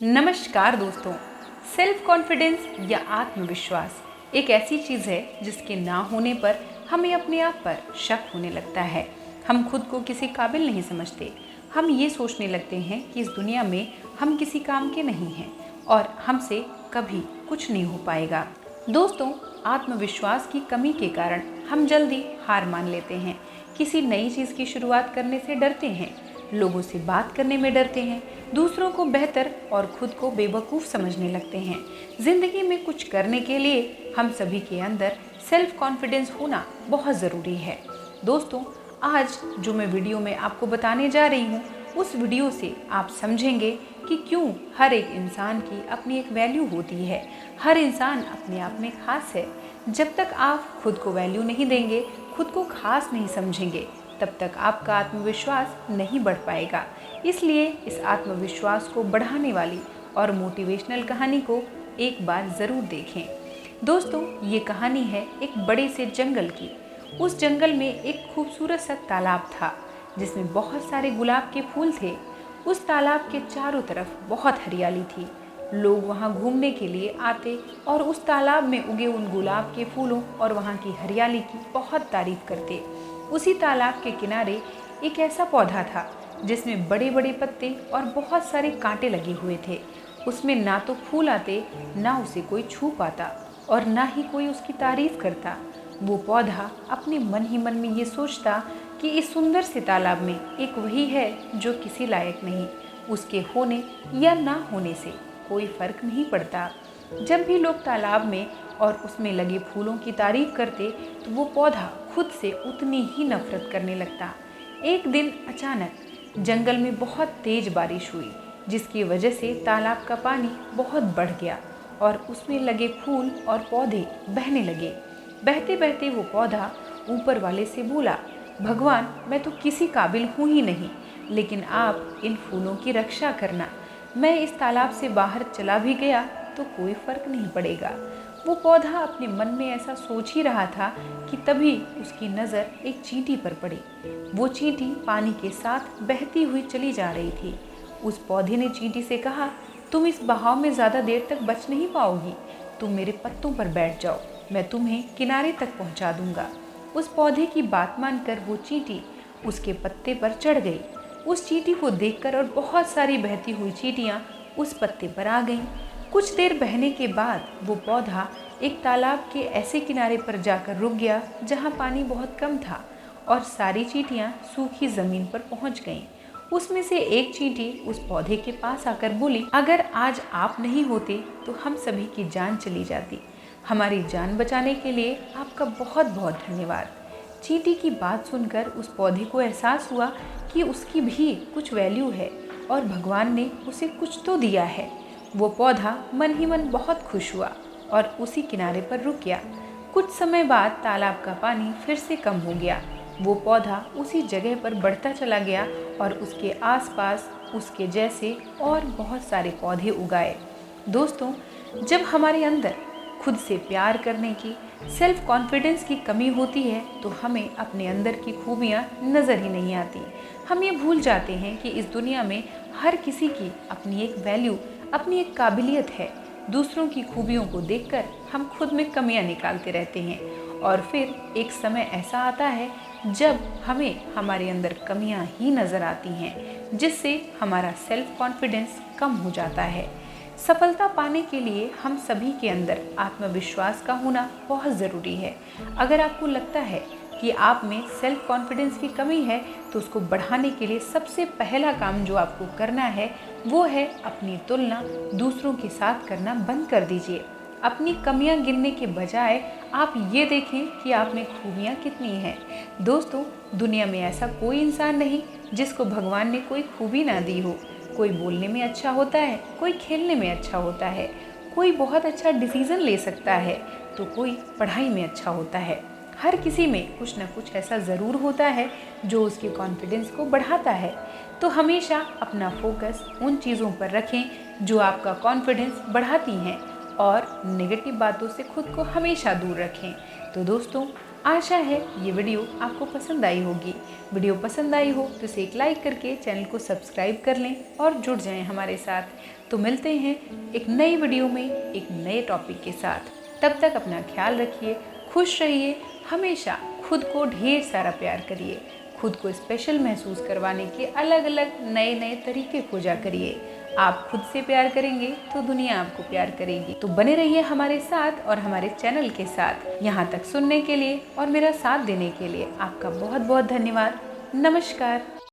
नमस्कार दोस्तों। Self confidence या आत्मविश्वास एक ऐसी चीज़ है जिसके ना होने पर हमें अपने आप पर शक होने लगता है। हम खुद को किसी काबिल नहीं समझते। हम ये सोचने लगते हैं कि इस दुनिया में हम किसी काम के नहीं हैं और हमसे कभी कुछ नहीं हो पाएगा। दोस्तों, आत्मविश्वास की कमी के कारण हम जल्दी हार मान लेते हैं, किसी नई चीज़ की शुरुआत करने से डरते हैं, लोगों से बात करने में डरते हैं, दूसरों को बेहतर और खुद को बेवकूफ़ समझने लगते हैं। ज़िंदगी में कुछ करने के लिए हम सभी के अंदर सेल्फ कॉन्फिडेंस होना बहुत ज़रूरी है। दोस्तों, आज जो मैं वीडियो में आपको बताने जा रही हूँ, उस वीडियो से आप समझेंगे कि क्यों हर एक इंसान की अपनी एक वैल्यू होती है। हर इंसान अपने आप में खास है। जब तक आप खुद को वैल्यू नहीं देंगे, खुद को खास नहीं समझेंगे, तब तक आपका आत्मविश्वास नहीं बढ़ पाएगा। इसलिए इस आत्मविश्वास को बढ़ाने वाली और मोटिवेशनल कहानी को एक बार ज़रूर देखें। दोस्तों, ये कहानी है एक बड़े से जंगल की। उस जंगल में एक खूबसूरत सा तालाब था जिसमें बहुत सारे गुलाब के फूल थे। उस तालाब के चारों तरफ बहुत हरियाली थी। लोग वहाँ घूमने के लिए आते और उस तालाब में उगे उन गुलाब के फूलों और वहाँ की हरियाली की बहुत तारीफ करते। उसी तालाब के किनारे एक ऐसा पौधा था जिसमें बड़े बड़े पत्ते और बहुत सारे कांटे लगे हुए थे। उसमें ना तो फूल आते, ना उसे कोई छू पाता और ना ही कोई उसकी तारीफ करता। वो पौधा अपने मन ही मन में ये सोचता कि इस सुंदर से तालाब में एक वही है जो किसी लायक नहीं। उसके होने या ना होने से कोई फर्क नहीं पड़ता। जब भी लोग तालाब में और उसमें लगे फूलों की तारीफ करते तो वो पौधा खुद से उतनी ही नफरत करने लगता। एक दिन अचानक जंगल में बहुत तेज बारिश हुई, जिसकी वजह से तालाब का पानी बहुत बढ़ गया और उसमें लगे फूल और पौधे बहने लगे। बहते बहते वो पौधा ऊपर वाले से बोला, भगवान, मैं तो किसी काबिल हूँ ही नहीं, लेकिन आप इन फूलों की रक्षा करना। मैं इस तालाब से बाहर चला भी गया तो कोई फर्क नहीं पड़ेगा। वो पौधा अपने मन में ऐसा सोच ही रहा था कि तभी उसकी नज़र एक चींटी पर पड़ी। वो चींटी पानी के साथ बहती हुई चली जा रही थी। उस पौधे ने चींटी से कहा, तुम इस बहाव में ज़्यादा देर तक बच नहीं पाओगी, तुम मेरे पत्तों पर बैठ जाओ, मैं तुम्हें किनारे तक पहुंचा दूंगा। उस पौधे की बात मानकर वो चींटी उसके पत्ते पर चढ़ गई। उस चींटी को देखकर और बहुत सारी बहती हुई चींटियाँ उस पत्ते पर आ गईं। कुछ देर बहने के बाद वो पौधा एक तालाब के ऐसे किनारे पर जाकर रुक गया जहाँ पानी बहुत कम था और सारी चींटियाँ सूखी ज़मीन पर पहुँच गईं। उसमें से एक चींटी उस पौधे के पास आकर बोली, अगर आज आप नहीं होते तो हम सभी की जान चली जाती। हमारी जान बचाने के लिए आपका बहुत बहुत धन्यवाद। चींटी की बात सुनकर उस पौधे को एहसास हुआ कि उसकी भी कुछ वैल्यू है और भगवान ने उसे कुछ तो दिया है। वो पौधा मन ही मन बहुत खुश हुआ और उसी किनारे पर रुक गया। कुछ समय बाद तालाब का पानी फिर से कम हो गया। वो पौधा उसी जगह पर बढ़ता चला गया और उसके आसपास उसके जैसे और बहुत सारे पौधे उगाए। दोस्तों, जब हमारे अंदर खुद से प्यार करने की, सेल्फ कॉन्फिडेंस की कमी होती है तो हमें अपने अंदर की खूबियाँ नज़र ही नहीं आती। हम ये भूल जाते हैं कि इस दुनिया में हर किसी की अपनी एक वैल्यू, अपनी एक काबिलियत है। दूसरों की खूबियों को देखकर हम खुद में कमियां निकालते रहते हैं और फिर एक समय ऐसा आता है जब हमें हमारे अंदर कमियां ही नज़र आती हैं, जिससे हमारा सेल्फ कॉन्फिडेंस कम हो जाता है। सफलता पाने के लिए हम सभी के अंदर आत्मविश्वास का होना बहुत ज़रूरी है। अगर आपको लगता है कि आप में सेल्फ कॉन्फिडेंस की कमी है तो उसको बढ़ाने के लिए सबसे पहला काम जो आपको करना है वो है अपनी तुलना दूसरों के साथ करना बंद कर दीजिए। अपनी कमियां गिनने के बजाय आप ये देखें कि आप में खूबियां कितनी हैं। दोस्तों, दुनिया में ऐसा कोई इंसान नहीं जिसको भगवान ने कोई खूबी ना दी हो। कोई बोलने में अच्छा होता है, कोई खेलने में अच्छा होता है, कोई बहुत अच्छा डिसीज़न ले सकता है तो कोई पढ़ाई में अच्छा होता है। हर किसी में कुछ ना कुछ ऐसा ज़रूर होता है जो उसके कॉन्फिडेंस को बढ़ाता है। तो हमेशा अपना फोकस उन चीज़ों पर रखें जो आपका कॉन्फिडेंस बढ़ाती हैं और नेगेटिव बातों से खुद को हमेशा दूर रखें। तो दोस्तों, आशा है ये वीडियो आपको पसंद आई होगी। वीडियो पसंद आई हो तो इसे एक लाइक करके चैनल को सब्सक्राइब कर लें और जुड़ जाएं हमारे साथ। तो मिलते हैं एक नई वीडियो में एक नए टॉपिक के साथ। तब तक अपना ख्याल रखिए, खुश रहिए, हमेशा खुद को ढेर सारा प्यार करिए। खुद को स्पेशल महसूस करवाने के अलग अलग नए नए तरीके खोजा करिए। आप खुद से प्यार करेंगे तो दुनिया आपको प्यार करेगी। तो बने रहिए हमारे साथ और हमारे चैनल के साथ। यहाँ तक सुनने के लिए और मेरा साथ देने के लिए आपका बहुत बहुत धन्यवाद। नमस्कार।